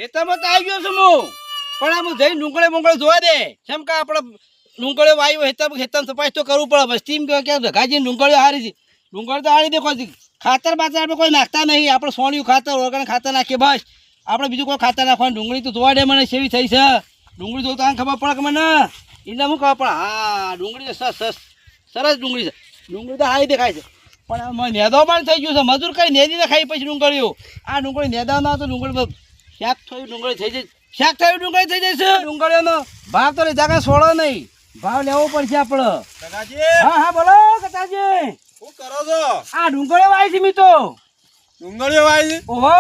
ખેતરમાં તો આવી ગયો છું હું, પણ આમ જઈને ડુંગળે જોવા દે. કેમ કે આપણે ડુંગળીઓ વાવી ખેતર સફાઈ તો કરવું પડે. બસ ટીમ કે ધગાજી ડુંગળીઓ હારી છે. ડુંગળી તો હારી દેખો ખાતર બાતર આપણે કોઈ નાખતા નહીં. આપણે સોનિયું ખાતર ઓર્ગેનિક ખાતર નાખીએ બસ. આપણે બીજું કોઈ ખાતર નાખવાનું. ડુંગળી તો જોવા દે મને સેવી થઈ છે. ડુંગળી જોતા આને ખબર પડે કે મને એટલે શું ખબર પડે. હા ડુંગળી તો સરસ ડુંગળી છે. ડુંગળી તો હારી દેખાય છે, પણ આમાં નેદો પણ થઈ ગયું છે. મજૂર કઈ નેદી ખાઈ પછી ડુંગળીઓ. આ ડુંગળી નેદા ના તો ડુંગળી શાક થયું ડુંગળી થઈ જાય. શાક થયું ડુંગળી થઈ જાય છે. ડુંગળીઓનો ભાવ તો જાગા છોડો નહીં, ભાવ લેવો પડશે આપણે. હા હા બોલો કતાજી, શું કરો છો? આ ડુંગળીઓ વાવી છે મિત્રો. ડુંગળીઓ વાવી છે? ઓહો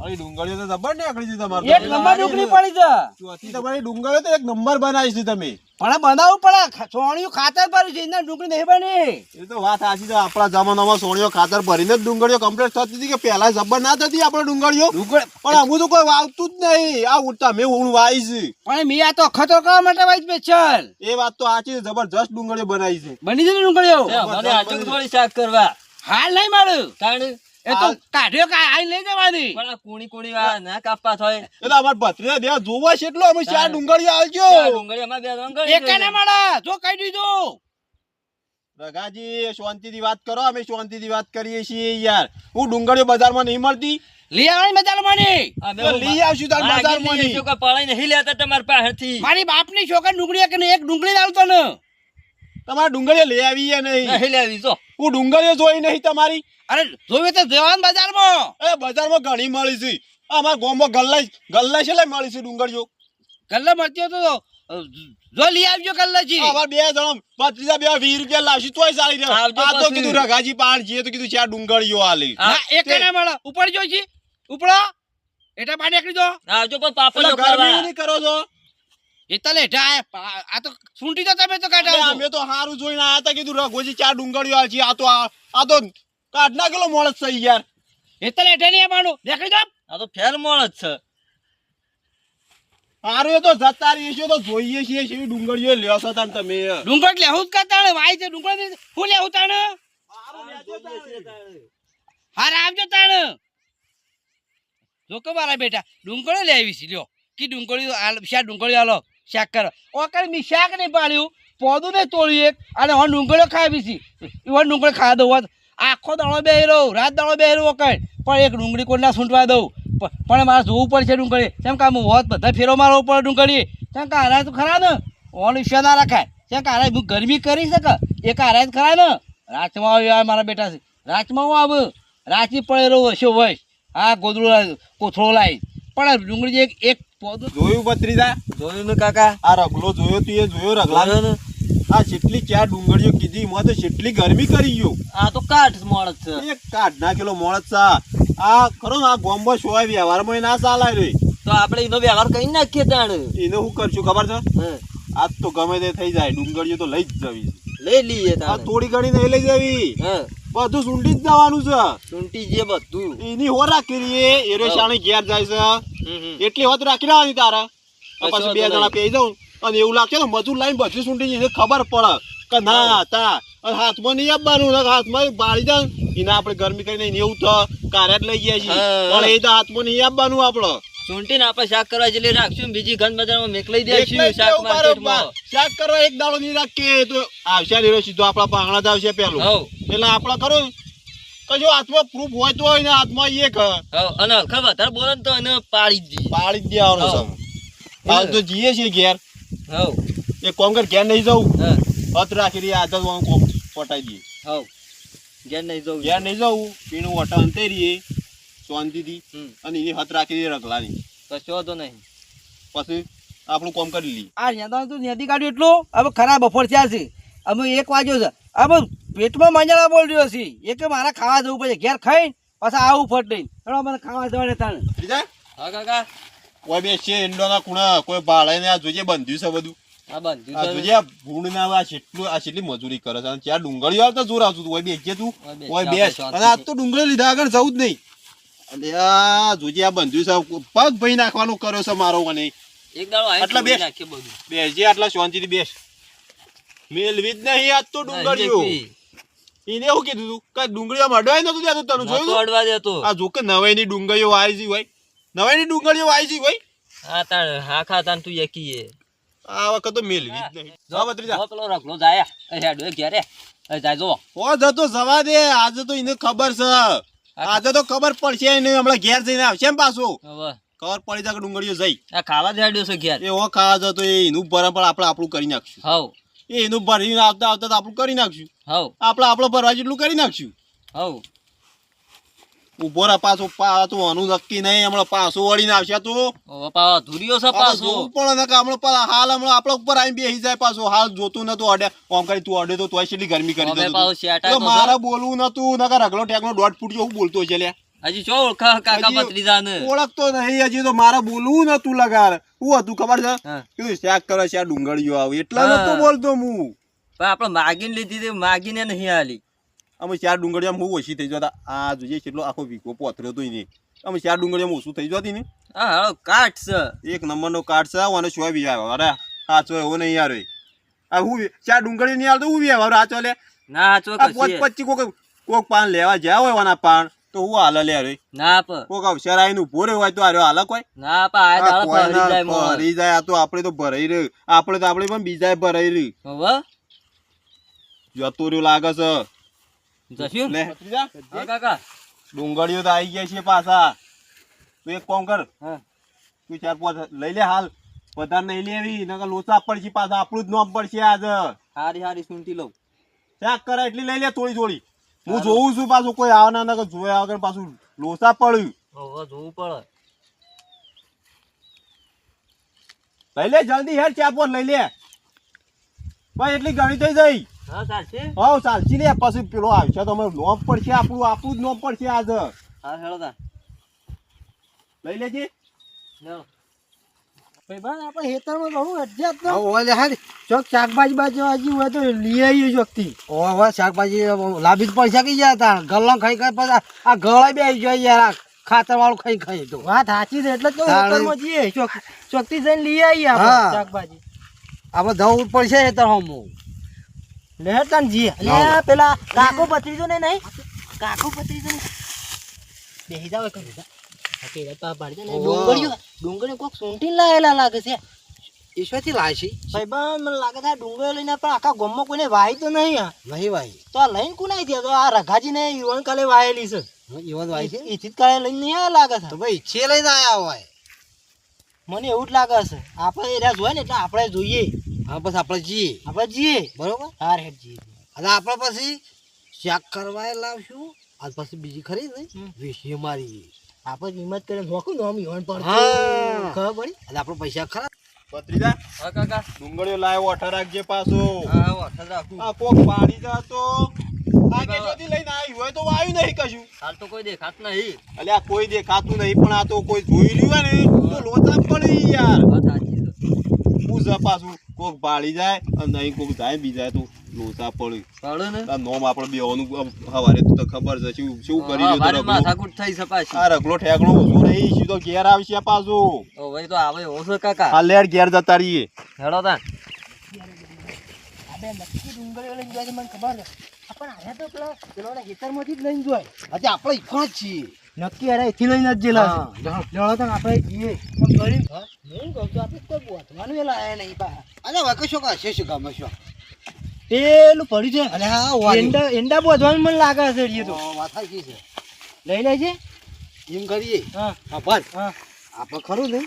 અરે ડુંગળીઓ તો જબર નીકળી છે તમારે. એક નંબર ડુંગળી પડી છે. ચોથી તમારી ડુંગળીઓ તો એક નંબર બનાવી છે તમે. પણ બનાવવું પડે. સોણિયું ખાતર ભર્યું છે એના ડુંગળી નહીં બની. એ તો વાત સાચી છે. આપણા જમાનામાં સોણીઓ ખાતર ભરીને જ ડુંગળીઓ કમ્પ્લીટ થતી હતી કે પહેલા જબર ના થતી આપણે ડુંગળીઓ. પણ અમુક તો કોઈ વાવતું જ નહીં. આ ઉઠતા મેં હું વાવી છે. પણ મેં આ તો ખતો કરવા માટે વાવી સ્પેશિયલ. એ વાત તો સાચી છે. જબરજસ્ત ડુંગળીઓ બનાવી છે. બની છે ને ડુંગળીઓ. મને આજુ થોડી શાક કરવા હાલ નહીં મારું તાણ એ તો કાઢ્યો આ લઈ જવાની. પણ આ કુણી વા ના કાપવા થાય એટલે અમાર ભત્રીજા બે જોવા છે એટલો અમે ચાર ડુંગળીઓ આવજો. ડુંગળી અમાર બે રંગળી એકાને મળે જો કહી દીધું. રઘાજી શાંતિથી વાત કરો. અમે શાંતિથી વાત કરીએ છીએ યાર. હું ડુંગળીઓ બજારમાં નહીં મળતી. લઈ આવવાની મજાલ માની. તો લઈ આવશું તાર બજારમાં નહીં. છોકરા પડાઈ નહીં લેતા તમાર પાસેથી મારી બાપની છોકરા ડુંગળી એક ડુંગળી લાવતો ને. તમારે ડુંગળીઓ લઈ આવીએ નહીં. નહીં લેવી જો હું ડુંગળીઓ જોઈ નહીં તમારી. અરે જોયું તો જવાન બજારમાં. એ બજારમાં ઘણી મળી છે. અમારા ગામમાં ગલ્લા છે મળી છે ડુંગળીઓ. ગલ્લે મળતી હતો તો જો લઈ આવજો ગલ્લાજી. અમાર બે જણ ભત્રીજા બે 20 રૂપિયા લાવશું તોય ચાલી રહ્યો. આવજો આ તો પછી. કીધું રઘાજી પાણ જીએ તો કીધું ચાર ડુંગળીઓ આલી. ના એકાને મળે ઉપર જોઈજી ઉપડો એટા બાને એકડી દો. આવજો પણ પાપડ એટલે કરવા ગરમી નહીં કરો છો. એતલે એટા આ તો સુંટી તો તમે તો એટલે કાઢાવ. અમે તો હારું જોઈને આયા તા કીધું રઘોજી ચાર ડુંગળીઓ આલજી. આ તો કાઢ નાખેલો મોણસ છે યાર. એતલે એટા નહીં આવવાનું દેખાઈ દો. આ તો ફેર મોળ જ છે હારું એ તો જતા રહીએ છીએ તો જોઈએ છીએ કેવી ડુંગળીઓ લ્યો છો તાન તમે. ડુંગળ લેવું જ કરતા ને વાય છે ડુંગળ હું લેવું તાણ. હાર આવજો તાણ. જો કે મારા બેટા ડુંગળી લેવી છે લ્યો કે ડુંગળી શાક ડુંગળી આલો શાક કરો. ઓકર મી શાક નહીં પાડ્યું પોદું નહીં તોડ્યું એક અને હવે ડુંગળીઓ ખાવી છે. એવા ડુંગળી ખાવા દઉં હોત આખો દાડો બેહી રહું રાત દાડો બેહી રહું ઓકર પણ એક ડુંગળી કોઈ ના સૂંટવા દઉં. પણ મારે જોવું પડશે ડુંગળી. કેમ કે આમ હોત બધા ફેરો મારવો પડે ડુંગળી. કેમ કે હારા તો ખરા ને ઓન વિશ્વા ના રાખાય. કેમ કે હારા ગરમી કરી શકે એક હારા જ ખરા ને. રાચમાં આવ્યો મારા બેટા છે. રાચમાં હું આવું રાચી પડે રહું હશે હોય. હા ગોદડું કોથળો લાવી પણ ડુંગળી એક પોદું જોયું ભત્રીજા? જોયું ને કાકા આ રગલો જોયો તું? એ જોયો રગલા? જોયું ને આ જેટલી ચાર ડુંગળીઓ કીધી એમાં તો જેટલી ગરમી કરી ગયો. આ તો કાઠ મોળ જ છે એક કાઢ નાખેલો મોણસ છે. આ ખરો ને આ ગોમ્બો શોય વ્યવહારમાં ના ચાલાય રે. તો આપણે એનો વ્યવહાર કરી નાખીએ તાણ એને શું કરશું ખબર છે? હે, આજ તો ગમે તે થઈ જાય ડુંગળીઓ તો લઈ જ જવી. લઈ લઈએ આ તાણ થોડી ઘણી નહીં લઈ જવી. હે બધું સૂંટી જ જવાનું છે. ટૂંટી જે બધું એની હો રાખી એરો શાણી ઘેર જાય છે એટલી હોત રાખી રાખવાની તારે. પછી બે જણા પી જાઉં અને એવું લાગશે ને મજૂર લાઈન બધું સૂંટી જઈને ખબર પડે કે ના તા હાથમાં નહીં આપવાનું. હાથમાં બાળી જાય એને આપણે ગરમી કરીને એવું તો કારે જ લઈ ગયા છીએ પણ એ તો હાથમાં નહીં આપવાનું આપણે. ટૂંટી ને આપણે શાક કરવા જેટલી રાખશું બીજી ઘન બજારમાં મેકલાઈ દઈશું શાક માર્કેટમાં. શાક કરવા એક દાડો નહીં રાખીએ તો આવશે ને સીધો આપણા પાંગણા જ આવશે પેલું. હવ એટલે આપણે કરો કશું હાથમાં પ્રૂફ હોય તો હોય ને હાથમાં એક હવ અને ખબર વધારે બોલે ને તો એને પાડી જ દઈએ. પાડી જ દેવાનું છે. હાલ તો જઈએ છીએ ઘેર. હવ એક કોમ કર ઘેર નહીં જવું હા હત રાખી રહી આદત કોમ પટાઈ દઈએ. હવ ઘેર નહીં જવું ઘેર નહીં જવું પીણું વટા અંતે રહીએ શાંતિથી અને એની હત રાખી દઈએ રગલાની. કશો વાંધો નહીં પછી આપણું કોમ કરી લઈએ. આ નેદા તો નેદી કાઢ્યું એટલું હવે ખરા બપોર થયા છે. અમે 1 વાગ્યો છે હવે પેટમાં મંજાળા બોલ રહ્યો છે એ કે મારે ખાવા જવું પડે ઘેર ખાઈ પાછા આવું ફટ દઈને હવે મને ખાવા જવા દેતા ને. બીજા હા કાકા કોઈ બે છે ઈંડોના ખૂણા કોઈ ભાડે ને આ જોઈએ બંધ્યું છે બધું. હા બંધ આ જોઈએ આ ભૂંડ ના આ કેટલી મજૂરી કરે છે અને ત્યાં ડુંગળીઓ આવતા જોર આવતું હતું. કોઈ બેસજે તું કોઈ બેસ અને આજ તો ડુંગળી લીધા આગળ જવું જ નહીં. અને આ જોજે આ બંધ્યું છે પગ ભાઈ નાખવાનો કર્યો છે મારો મને. એક દાડો આઈ આટલા બેસ. નાખીએ બધું બેસજે આટલા શાંતિથી બેસ. મેલવી જ નહીં આજ તો ડુંગળીઓ. એને એવું કીધું તું કે ડુંગળીઓ અડવાય નતું ત્યાં તને નતો જોયું? અડવા દેતો આ જો કે નવાઈની ડુંગળીઓ આવી હોય નવાઈની ડુંગળીઓ વાઈ છે ભાઈ હા તાણ હા ખા તાણ તું એકીએ આ વખત તો મેલવી જ નહીં જો ભત્રીજા પેલો રગલો જાય હેડ ઘેરે જાય જો ઓ જતો જવા દે આજે તો એને ખબર છે આજે તો ખબર પડશે ને હમણાં ઘેર જઈને આવશે એમ પાછો હવે ખબર પડી જાય કે ડુંગળીઓ જઈ આ ખાવા જ હેડ્યો છે ઘેર એવો ખાવા જતો એનું ભરણ પણ આપણે આપણું કરી નાખશું હવ એનું ભરીને આવતા આવતા તો આપણું કરી નાખશું હવ આપણો ભરવા જેટલું કરી નાખશું હવ ઉભો રહે પાછો આનું નક્કી નહીં હમણાં પાછો વળીને આવશે તો હવે પાછો ધુરિયો છે પાછો જોવું પડે ને કે હમણાં હાલ હમણાં આપણા ઉપર આવીને બેસી જાય પાછો હાલ જોતું નતું અડે આમ કરી તું અડે તો તોય કેટલી ગરમી કરી હવે દેતો પાછો શેટાય તો મારે બોલવું નતું નકર રગલો ટેકનો દોઢ ફૂટ જેવું બોલતો છે લ્યા હજી શું ઓળખા કાકા હજી ભત્રીજાને ઓળખતો નહીં હજી તો મારે બોલવું નતું લગાર શું હતું ખબર છે હા. કીધું શાક કરે છે આ ડુંગળીઓ આવે એટલા નતો બોલતો હું પણ આપણે માગીને લીધી હતી માગીને નહીં આલી અમે 4 ડુંગળીમાં હું ઓછી થઈ જતા આ જોઈએ કેટલો આખો વીકો પોથર્યો તો એને અમે 4 ડુંગળીમાં ઓછું થઈ જતી ને હા હાલો કાટ છે એક નંબરનો કાર્ડ છે અને શું બી આવ્યો અરે હા ચો એવો નહીં યાર આ હું 4 ડુંગળી નહીં આવતો હું બી આવ્યો આ ચાલે ના આ ચોક્કસ 25 કોક પાન લેવા જ્યાં હોય વાના પાન તો હું હાલ લે રે ના પ કોક અવસર આવીને ઉભો રહ્યો હોય તો આર્યો હાલ કોઈ ના પા આ દાળ ભરી જાય મોર ભરી જાય આ તો આપણે તો ભરાઈ રહ્યું આપણે પણ બીજા ભરાઈ રહ્યું હવે જતો રહ્યો લાગે છે જશું લે હા કાકા ડુંગળીઓ તો આવી ગયા છે પાછા તું એક કામ કર હા તું 4-5 લઈ લે હાલ બધા નહીં લેવી નકર લોચા પડશે પાછા આપણું જ નામ પડશે આજ હારી હારી સુંટી લઉં શાક કરે એટલી લઈ લે થોડી હું જોઉં છું પાછું કોઈ આવે ના નકર જોયા વગર પાછું લોચા પડ્યું હવે જોવું પડે લઈ લે જલ્દી હેડ 4-5 લઈ લે ભાઈ એટલી ઘણી થઈ જઈ હા ચાલશે હા ચાલશી લે પછી પેલો આવશે તો અમે નોમ પડશે આપણું જ નોમ પડશે આજ હા હેડો તા લઈ લેજે આપણે હેતરમાં ઘણું અડ્યા તો ઓલે હારી ચોક શાકભાજી બાજુ હજી હોય તો લઈ આવી શકતી ઓવે શાકભાજી લાભી જ પડશે કે યાર તાર ગલ્લો ખાઈ પછી આ ગળા બે આવી જાય યાર ખાતર વાળું ખાઈ તો વાત સાચી છે એટલે તો હેતરમાં જઈએ ચોકથી જઈને લઈ આવીએ આપણે શાકભાજી આપણે જવું પડશે હેતર હમું લેતા ને જીએ પેલા કાકો પતરીજો ને નહીં કાકો પતરીજો ને બેહી જાવ કરી દા ડુંગળીઓ કોક સૂંટી લાયેલા લાગે છે ઈશ્વરથી લાવે છે ભાઈ મને લાગે છે ડુંગળીઓ લઈને પણ આખા ગામમાં કોઈને વાય તો નહીં નહીં વાય તો આ લઈને કોનાઈ થયા તો આ રઘાજી ને યુવાન કાલે વાયેલી છે યુવાન વાય છે ઈથી કાલે લઈને નહીં આવ્યા લાગે છે તો ભાઈ ઈચ્છે લઈને આવ્યા હોય મને એવું જ લાગે છે આપણે એરિયા જોય ને એટલે આપણે જોઈએ હા બસ આપણે જઈએ બરોબર હાર હેડ જઈએ અને આપણે પછી શાક કરવા લાવશું આ પછી બીજી ખરી ને વેચીએ મારી આપણે હિંમત કરીને નોખું નોમ યુવાન પર ખબર પડી એટલે આપણે પૈસા ખરા ભત્રીજા હા કાકા ડુંગળીઓ લાવ્યો 18 રાખજે પાછો હા વાઠા રાખું આ કોક પાણી જતો આ કે જલ્દી લઈને આવી હોય તો વાયું નહીં કશું હાલ તો કોઈ દેખાત નહીં એટલે આ કોઈ દેખાતું નહીં પણ આ તો કોઈ જોઈ રહ્યું હોય ને તો લોચા પડી યાર વાત સાચી છે હું જ પાછું કોક પાડી જાય અને નહીં કોક જાય બીજા તો લોચા પડી પડે ને આ નોમ આપણે બેવાનું હવારે તો ખબર છે શું કરી રહ્યો તો મારી રગલો માથાકૂટ થઈ છે પાછી આ રગલો ઠેકણો ઓછો નહીં સીધો ઘેર આવશે પાછો ઓ ભાઈ તો આવે એવો છે કાકા આ લેડ ઘેર જતા રહીએ હેડો તા આપણે નક્કી ડુંગળીઓ લઈને જાય મને ખબર છે પણ આને તો પેલો ખેતરમાંથી જ લઈને જોય હજી આપણે ઈફો જ છીએ નક્કી અરે એથી લઈને જ જેલા છે જળો તો આપણે જઈએ હું કહું છું આપણે કોઈ બોધવાનું એ લાયા નહીં પા અરે વાકે શું કરશે શું ગામમાં શું પેલું પડ્યું છે અરે હા એંડા બોધવાનું મને લાગે છે એ તો વાત સાચી છે લઈ લેજે એમ કરીએ હા બસ આપણે ખરું ને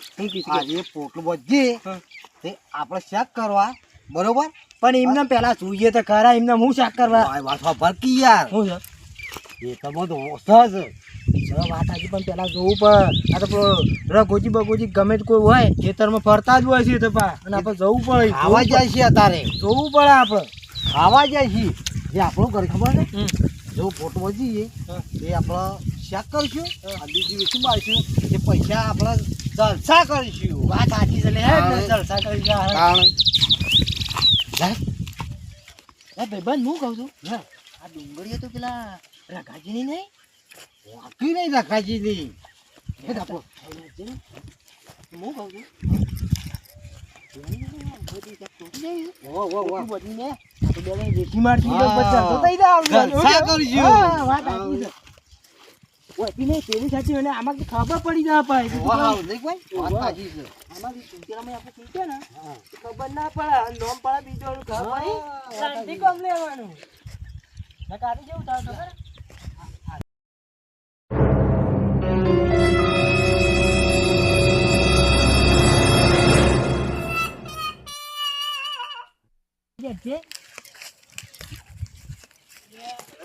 આજે પોટલું બધીએ તે આપણે શાક કરવા બરોબર પણ એમને પેલા જોઈએ તો ખરા એમને હું શાક કરવા વાત ભરકી યાર શું છે એ તો બધું સહજ વાત આજે પણ પેલા જોવું પડે આ તો રઘોજી બગોજી ગમે તે કોઈ હોય ખેતરમાં ફરતા જ હોય છે તો પા અને આપણે જવું પડે આવા જાય છે અત્યારે જોવું પડે આપણે આવા જાય છે જે આપણું ઘર ખબર ને જો ફોટો જઈએ એ આપણે શાક કરીશું અને બીજી વેચી મારીશું એ પૈસા આપણે જલસા કરીશું વાત સાચી છે લે જલસા કરીશું ભાઈબંધ હું કહું છું આ ડુંગળીઓ તો પેલા રઘાજીની નહીં વાંકી નહીં રઘાજીની હું કહું છું ઓયથી નહીં પેલી સાચી અને આમાં તો ખબર પડી જાય ભાઈ વાહ નહીં કોઈ વાત સાચી છે આમાં બી ચૂંટિયામાં આપણે ચૂંટ્યા ને તો ખબર ના પડે નોમ પડે બીજો ખબર પડી શાંતિ કોમ લેવાનું નકારી જેવું થાય ખબર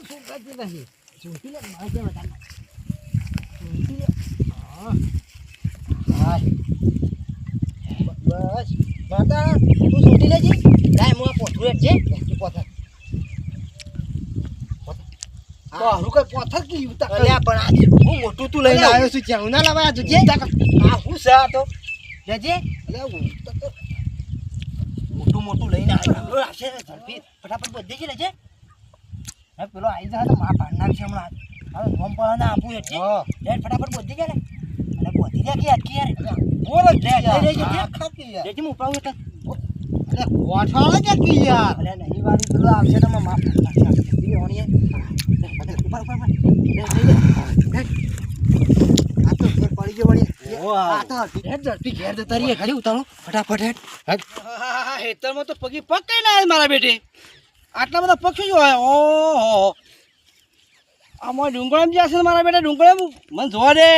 શું કરતી નથી ચૂંટી લે મારે જે વધારે ચૂંટી લે બસ માતા તું છૂટી લેજે લાય હું આ પોથરું જ છે પોથર હારું કઈ પોથર કી ઉતા અલ્યા પણ આ હું મોટું તું લઈને આવ્યો છું જ્યાં ના લાવા જોજે આ હું છે આ તો લેજે અલ્યા હું મોટું મોટું લઈને આવ્યો રાખશે ઝડપી ફટાફટ બધી જ લેજે હવે પેલો આવી જાય તો માં ભાંડનાર છે હમણાં હવે નોમ પડે ના આપું એટલે લે ફટાફટ બધી ગયા ને અને બધી ગયા કે અટકી યાર બોલ લે ખાતી યાર જેજી હું ઉપાવું એટલે અરે કોઠાળે કે કી યાર અરે નહીં વાળી પેલો આવશે તો માં નાખી હોણી ઉપર ઉપર આ તો ઘેર પડી ગયો વળી આ તો હેડ ઝડપી ઘેર જતા રહીએ ઘરે ઉતારો ફટાફટ હેડ હેતરમાં તો પગી પગ કઈ ના આવે મારા બેટે આટલા બધા પક્ષી જો હોય ઓહો આમાં ડુંગળામાં જશે મારા બેટા ડુંગળામાં મને જોવા દે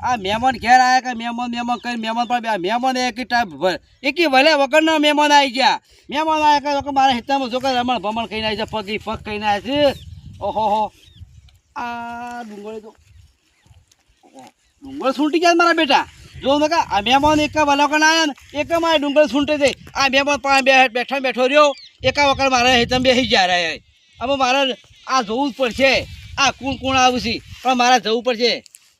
આ મહેમાન ઘેર આવ્યા કે મહેમાન કઈ મહેમાન પણ મહેમાન એક ટાઈમ એકી ભલે વગરના મહેમાન આવી ગયા મહેમાન આવ્યા કે મારા હિતામાં જો કે રમણ ભમણ કહીને આવી છે પગી પગ કહીને આવે છે ઓહો આ ડુંગળી તો ડુંગળ છૂટી ગયા મારા બેટા જો ને આ મહેમાન એક વલોકન આવ્યા ને એક મારે ડુંગળ છૂટે છે આ મહેમાન પણ બેઠો રહ્યો એકા વખત મારે હિતમ બેસી ગયા રહ્યા હવે મારે આ જોવું જ પડશે આ કોણ આવશે પણ મારે જવું પડશે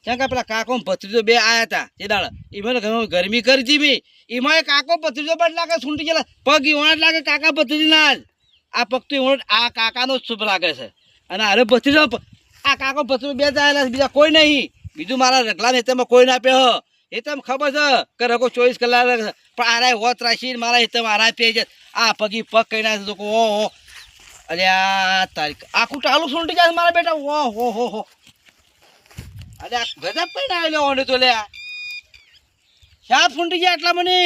કેમ કે પેલા કાકો ભત્રીજો બે આવ્યા હતા એ દાડા એમાં ગરમી કરી હતી મેં એમાં એ કાકો ભત્રીજો પણ લાગે છૂટી ગયેલા પગ ઈવણ લાગે કાકા ભત્રીજના જ આ પગ તો ઈવણ આ કાકાનો જ શુભ લાગે છે અને અરે ભત્રીજો આ કાકો ભત્રીજો બે જ આવેલા બીજા કોઈ નહીં બીજું મારા રગલા હેતમાં કોઈ ના પે એ તમને ખબર છે કે રગો 24 કલાક પણ આરાય હોત રાખીને મારા હેતમાં આરાય પે છે આ પગી પગ કઈ ના તો ઓહો અરે આ તારીખ આખું ટાલું છૂટી જાય મારા બેટા ઓહો હો અરે આ ગજબ કઈ ના આવેલો ઓને તો લે શાપ ફૂંટી ગયા એટલા મને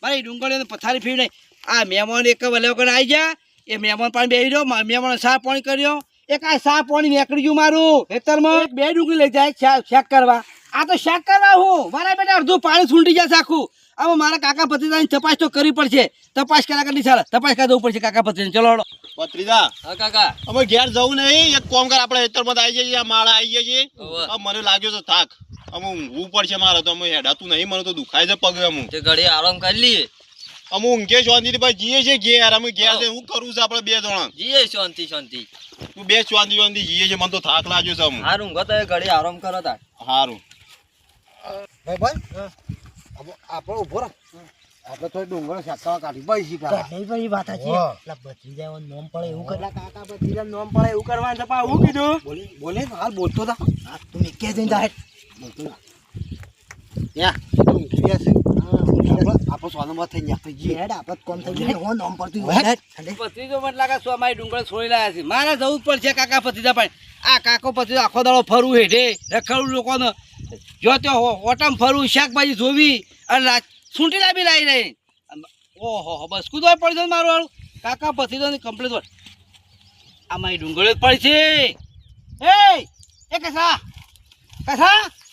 મારી ડુંગળીને પથારી ફેરવી આ મહેમાન એક વલેવકન આવી ગયા એ મહેમાન પાણી બેસી રહ્યો મહેમાન સા પાણી કર્યો એક આ સા પાણી નીકળી ગયું મારું ખેતરમાં બે ડુંગળી લઈ જાય શેક કરવા આ તો શેક કરવા હું મારા બેટા અડધું પાણી છૂટી જશે આખું હવે મારા કાકા ભત્રીજાની તપાસ તો કરવી પડશે તપાસ કર્યા કરતી ચાલે તપાસ કરી જવું પડશે કાકા ભત્રીજાને ચલો હળો પત્રીજા હા કાકા અમે ઘેર જવું નહીં એક કોમ કર આપણે હેતરમાં આવી જઈએ માળા આવી જઈએ મને લાગ્યો છે થાક અમે ઊંઘવું પડશે મારે તો અમે હેડાતું નહીં મને તો દુખાય છે પગ અમુક તે ઘડી આરામ કરી લઈએ અમે ઊંઘે શાંતિથી ભાઈ જઈએ છીએ ઘેર અમે ઘેર જઈને શું કરવું છે આપણે બે જણા જીએ શાંતિ શાંતિ તું બે શાંતિ જઈએ છીએ મને તો થાક લાગ્યો છે અમુક હારું ઊંઘો તો એ ઘડી આરામ કરો તાર સારું ભાઈ આપણે ઉભો રહો આપણે તો ડુંગળ શાકવા કાઢી પડી નહીં પણ એ વાત છે એટલે ભત્રીજા નોમ પડે એવું કરે કાકા ભત્રીજા નોમ પડે એવું કરવાનું છે પણ હું કીધું બોલે હાલ બોલતો હતા આ તું કે જઈને જાય બોલતો ના યા તું ઊંઘી ગયા છે આપણે સોનામાં થઈ ગયા થઈ હેડ આપત કોમ થઈ ગયું હો નોમ પડતું ભત્રીજો મને લાગે સો મારી ડુંગળ છોડી લાયા છે મારે જવું જ પડશે કાકા ભત્રીજા પણ આ કાકો ભત્રીજો આખો દાડો ફરવું હેઠે રખડવું લોકોને જો તે ઓટમ ફરવું શાકભાજી જોવી અને સૂંટી લાવી લાવી રહી ઓહો બસ કૂદવા પડશે મારું વાળું કાકા ભત્રીજોની કમ્પ્લીટ હોય આ મારી ડુંગળી જ પડશે એ કસા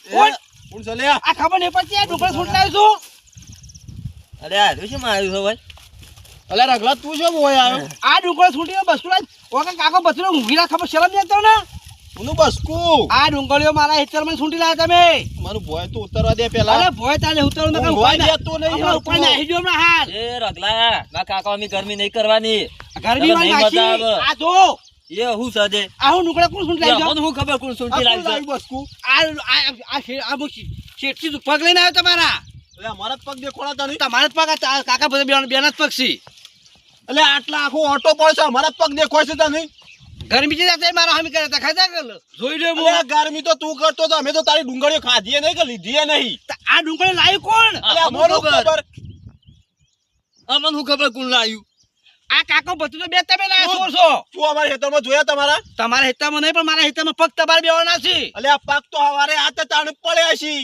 કોણ કોણ ચાલ્યા આ ખબર નહીં પડતી આ ડુંગળી છૂટ લાવી છું અરે આ શું માં આવ્યું છે ભાઈ અલે રગલા તું શું બોય આવ્યો આ ડુંગળી છૂટી બસ ઓકે કાકો ભત્રીજો ઊંઘી ખબર શરમ નહીં આવતો ને હું બસકુ આ ડુંગળીઓ મારા હેતરમાં છૂટી લાવ્યા તમે મારું ભોય તો ઉતરવા દે પેલા અરે ભોય તાને ઉતરવું નકા ભોય દેતો નહીં ઉપાય નાખી જો હમણાં હાલ એ રગલા ના કાકા અમે ગરમી નહીં કરવાની ગરમી વાળી નહીં મજા નાખી આવે. આ જો એ હું સજે આ હું ડુંગળા કોણ છૂટી લાવી મને હું ખબર કોણ સુંટી લાવી છે બસકુ આ શેઠથી પગ લઈને આવ્યો તમારા અલે મારા જ પગ દેખોડા નહીં તમારા જ પગ આ કાકા બધા બેના જ પગ છે એટલે આટલા આખો ઓટો પડશે અમારા પગ દેખાય છે તને ગરમી જે જાતે મારા હમી કરે તા ખાધા કર જોઈ લે અલે ગરમી તો તું કરતો તો અમે તો તારી ડુંગળીઓ ખાધીએ નહીં કે લીધીએ નહીં આ ડુંગળી લાવી કોણ અલે અમારું ખબર અમને હું ખબર કોણ લાવ્યું આ કાકો ભત્રીજો બે તમે લાયા ચોર છો. શું અમારા ખેતરમાં જોયા તમારા? તમારા હિસ્સામાં નહીં પણ મારા હિસ્સામાં પગ તમારે બેવાના છે. અલ્યા આ પાક તો હવારે આ તો તાણે પડ્યા છી.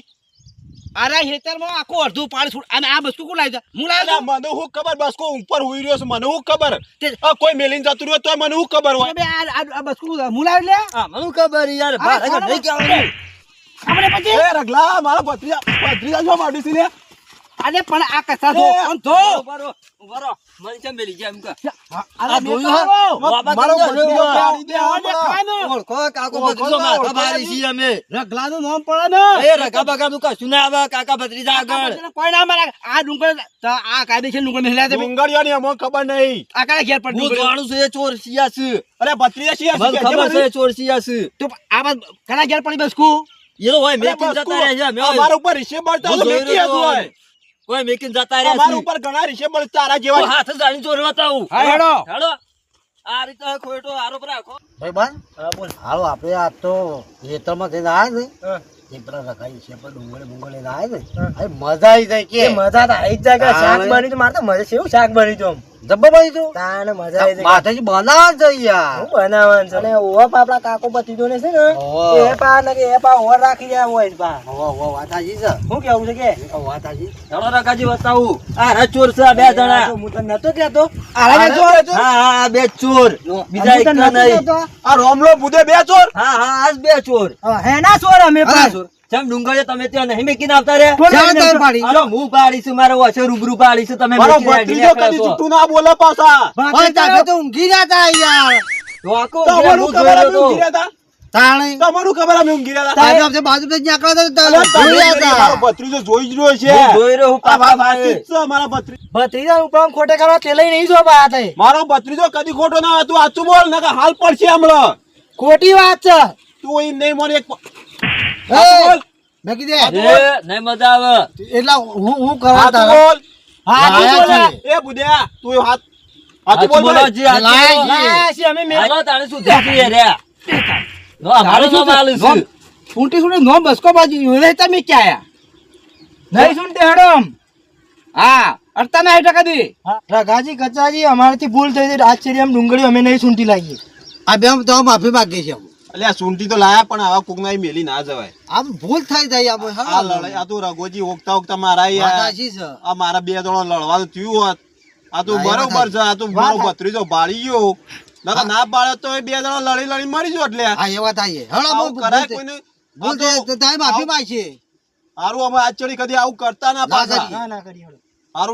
અરે હિસ્સામાં આખું અડધું પાણી છોડ અને આ બસ્કુ કોણ લાવી હું અલ્યા લાવ્યો મને શું ખબર બસ કો ઉપર હોઈ રહ્યો છે મને શું ખબર તે- આ કોઈ મેલીને જતું રહ્યો તો મને શું ખબર હોય બે આ બસ્કુ હું લાવી લે આ મને ખબર યાર બહાર આગળ નહીં કહેવાનું. આપણે પછી એ રગલા મારા ભત્રીજા જો માડી છે લે અરે પણ આ કસા ધો કોણ ધો ઉભા રહો, ઉભા રહો. મને કેમ મેલી ગયા એમ કહો. આ જોયું જોયું હે? બાબા મારો કીધું ભત્રીજો છે. પાડી દે આ દેખાય ઓળખો કાકો ભત્રીજો માથા ભારી છીએ અમે. રગલાનું નામ પડે ને એ રગા બગા નું કશું ના આવે કાકા ભત્રીજા આગળ. કોઈ ના મારા આ ડુંગર આ કાયદેસર ડુંગર નહીં લાયા તમે ડુંગળીઓની અમને ખબર નહીં આ કાળા ઘેર પર હું ડુંગર જાણું છું એ ચોર સિયા છે. અરે ભત્રીજા શી મને ખબર છે એ ચોર સિયા છે. તો આ બાદ કાળા ઘેર પડી બસ્કુ એ તો હોય મેકીને જતા રહ્યા છે. અમે હોય. અમારા ઉપર રીશે બળતા હું તો જોઈ મેકી રહ્યો હતું હોય. કોઈ મેકીને જતા રહ્યા અમારા છે. ઉપર ઘણા રીશે બળ તારા હું જેવા હાથ જાણી ચોર બતાવું. હા હેડો હેડો. આ રીતે ખોટો આરોપ રાખો. ભાઈબંધ હાલો આપણે આ તો ખેતરમાં જઈને આવ્યા ને એ પેલા રખાઈ છે પણ ડુંગળી લઈને આવ્યા ને મજા આવી જાય કે મજા તો આવી જ જાય કે શાક બની તો મારે તો મજા છે એવું શાક બની તો જબ્બર ભાઈ તો તાને મજા આવી જાય માથાજી બનાવ છે યાર હું બનાવવાનું છે ને ઓવા પા આપણા કાકો પતિજો ને છે ને ઓવા. એ પા ને કે એ પા ઓર રાખી જાય હોય છે પા ઓ વાતાજી છે શું કેવું છે કે વાતાજી હેડો રગાજી બતાવું. આ રા ચોર છે આ બે જણા. હું તો નતો કહેતો હા હા બે ચોર બીજા એક નહીં. આ રોમલો બુદે બે ચોર હા હા આજ બે ચોર. હેના ચોર અમે પા જેમ ડુંગળીઓ તમે ત્યાં નહીં મેકીને આવતા રે. ચાલ તાર પાડી હાલો, હું પાડીશું મારો વચ્ચે રૂબરૂ પાડીશું તમે મારો મેકીને ભત્રીજો આડીને કદી કરો છો. જૂઠું ના બોલે પાછા ઓય તાકે તો ઊંઘી જતા યાર તો આખો તમારું હું ખબર જોયો અમે તો. ઊંઘી રહ્યા હતા તાણે તમારું ખબર અમે ઊંઘી રહ્યા હતા બાજુ થી નીકળ્યા હતા અલ્યા, તમે જોયા મારો હતા ભત્રીજો જોઈ જ રહ્યો હું છે જોઈ રહ્યો હું આ પાપા વાત સાચી ભાઈ. જ છે, મારા ભત્રીજા ઉપર ખોટે કરવા તે લઈ નહીં જો પા તે મારો ભત્રીજો કદી ખોટો ના હતું આચું બોલ નકર હાલ પડશે હમણાં ખોટી વાત છે તું એમ નહીં મને એક એ, મેં કીધું એ નહીં મજા આવે. એટલે હું કરવા હાચું તારા બોલ લાયા બોલે. છે. એ બુદ્યા તું હાથ હાચું હાચું બોલ બોલો ભાઈ. જી, હાચું લાય બોલો. જી. લાયા છીએ અમે મેં હાલો, તાણે શું થયું છે રે? નો, અમારું નામ આલું છે. ઊંટી સુટી નો બસકો બાજુ એ તમે ક્યાં નહીં સુનતે હેડમ હા અડતા ના હેઠા કદી રઘાજી કચાજી અમારાથી ભૂલ થઈ ગઈ આશ્ચર્ય એમ ડુંગળી અમે નહીં સુનતી લાગી આ બે તો માફી માંગીએ છીએ અલ્યા સુંટી તો લાયા પણ આવા કોકના ઈ મેલી ના જવાય આમ ભૂલ થઈ જાય આપણે આ લડાઈ આ તો રઘોજી ઓગતા ઓગતા મારા યાર વાતાજી છે આ મારા બે જણો લડવા તો થયું હોત આ તો ના, એ બરોબર વાત છે આ તો મારો ભત્રીજો બાળી ગયો નકર ના બાળે તો એ બે જણો લડી લડી મરી ગયો એટલે હા એ વાત આવીએ હળો આવું બહુ કરાય કોઈને ભૂલ થઈ તો તારે માફી માંગીએ હારું અમે આજ ચડી કદી આવું કરતા ના પાછા કરી. ના કરી હેડો હારું